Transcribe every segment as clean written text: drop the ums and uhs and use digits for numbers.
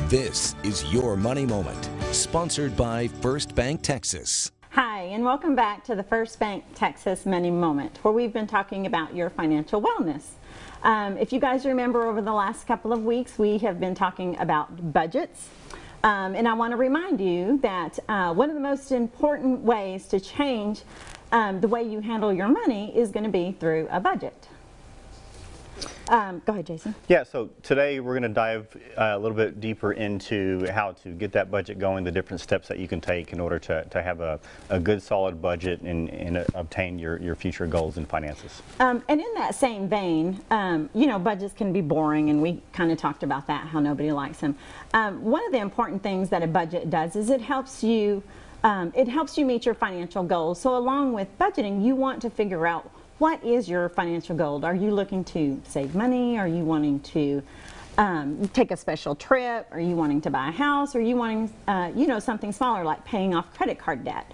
This is Your Money Moment, sponsored by First Bank Texas. Hi, and welcome back to the First Bank Texas Money Moment, where we've been talking about your financial wellness. If you guys remember, over the last couple of weeks, we have been talking about budgets. And I want to remind you that one of the most important ways to change the way you handle your money is going to be through a budget. Go ahead, Jason. Yeah, so today we're going to dive a little bit deeper into how to get that budget going, the different steps that you can take in order to have a good solid budget and obtain your future goals and finances. And in that same vein, you know, budgets can be boring, and we kind of talked about that, how nobody likes them. One of the important things that a budget does is it helps you meet your financial goals. So along with budgeting, you want to figure out, what is your financial goal? Are you looking to save money? Are you wanting to take a special trip? Are you wanting to buy a house? Are you wanting, you know, something smaller like paying off credit card debt?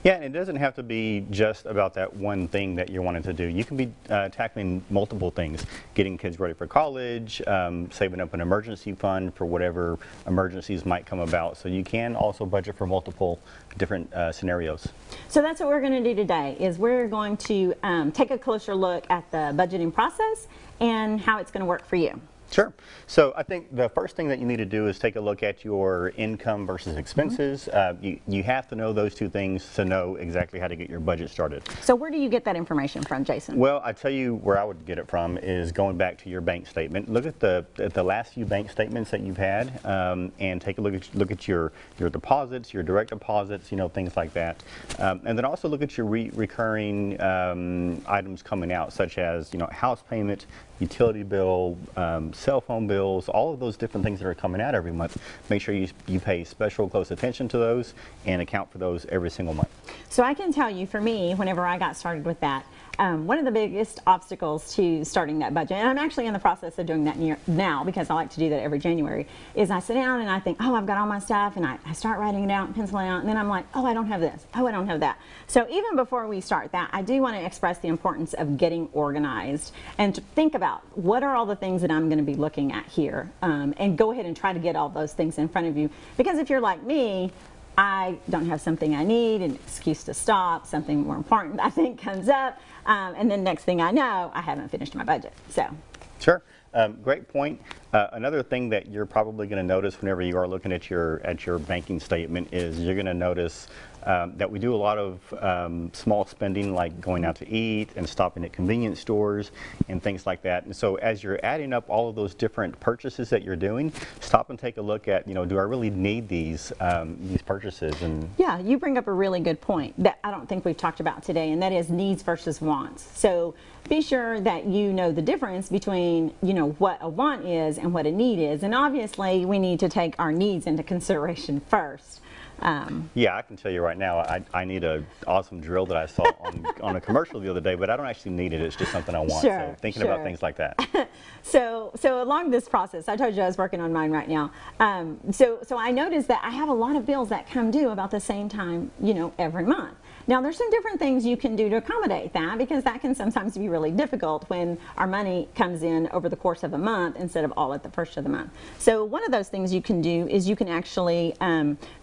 Yeah, and it doesn't have to be just about that one thing that you're wanting to do. You can be tackling multiple things, getting kids ready for college, saving up an emergency fund for whatever emergencies might come about. So you can also budget for multiple different scenarios. So that's what we're going to do today, is we're going to take a closer look at the budgeting process and how it's going to work for you. Sure. So I think the first thing that you need to do is take a look at your income versus expenses. You have to know those two things to know exactly how to get your budget started. So where do you get that information from, Jason? Well, I tell you where I would get it from is going back to your bank statement. Look at the last few bank statements that you've had, and take a look at your deposits, your direct deposits, you know, things like that. And then also look at your recurring items coming out, such as, you know, house payment, utility bill, cell phone bills, all of those different things that are coming out every month. Make sure you pay special close attention to those and account for those every single month. So I can tell you, for me, whenever I got started with that, one of the biggest obstacles to starting that budget, and I'm actually in the process of doing that now because I like to do that every January, is I sit down and I think, oh, I've got all my stuff, and I start writing it out and penciling it out, and then I'm like, oh, I don't have this, oh, I don't have that. So even before we start that, I do want to express the importance of getting organized and to think about what are all the things that I'm going to be looking at here, and go ahead and try to get all those things in front of you. Because if you're like me, I don't have something I need, an excuse to stop, something more important I think comes up, and then next thing I know, I haven't finished my budget. So. Sure. Great point. Another thing that you're probably going to notice whenever you are looking at your banking statement is you're going to notice that we do a lot of small spending, like going out to eat and stopping at convenience stores and things like that. And so as you're adding up all of those different purchases that you're doing, stop and take a look at, you know, do I really need these purchases? And yeah, you bring up a really good point that I don't think we've talked about today, and that is needs versus wants. So be sure that you know the difference between, you know, what a want is and what a need is. And obviously we need to take our needs into consideration first. Yeah, I can tell you right now, I need an awesome drill that I saw on a commercial the other day, but I don't actually need it. It's just something I want. Sure, so thinking about things like that. So along this process, I told you I was working on mine right now. So I noticed that I have a lot of bills that come due about the same time, you know, every month. Now, there's some different things you can do to accommodate that, because that can sometimes be really difficult when our money comes in over the course of a month instead of all at the first of the month. So one of those things you can do is you can actually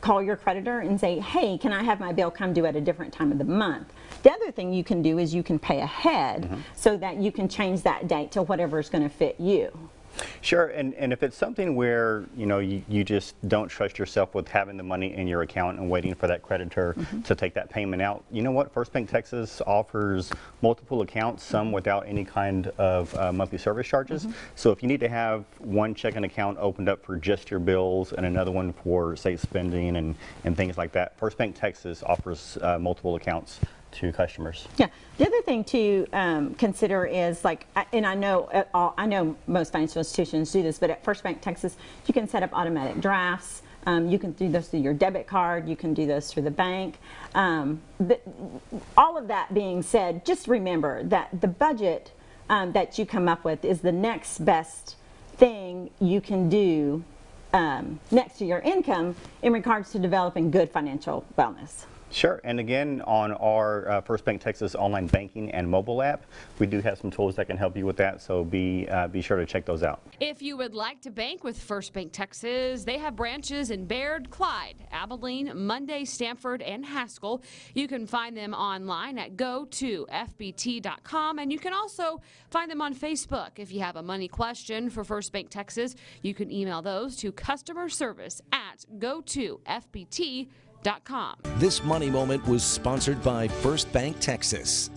call your creditor and say, hey, can I have my bill come due at a different time of the month? The other thing you can do is you can pay ahead so that you can change that date to whatever is going to fit you. Sure, and if it's something where, you know, you just don't trust yourself with having the money in your account and waiting for that creditor to take that payment out, you know what? First Bank Texas offers multiple accounts, some without any kind of monthly service charges. So if you need to have one checking account opened up for just your bills and another one for safe spending and things like that, First Bank Texas offers multiple accounts to customers. Yeah. The other thing to consider is, like, and I know most financial institutions do this, but at First Bank Texas, you can set up automatic drafts. You can do those through your debit card. You can do those through the bank. All of that being said, just remember that the budget that you come up with is the next best thing you can do next to your income in regards to developing good financial wellness. Sure, and again, on our First Bank Texas online banking and mobile app, we do have some tools that can help you with that, so be sure to check those out. If you would like to bank with First Bank Texas, they have branches in Baird, Clyde, Abilene, Monday, Stanford, and Haskell. You can find them online at go2fbt.com, and you can also find them on Facebook. If you have a money question for First Bank Texas, you can email those to customerservice@go2fbt.com. This Money Moment was sponsored by First Bank Texas.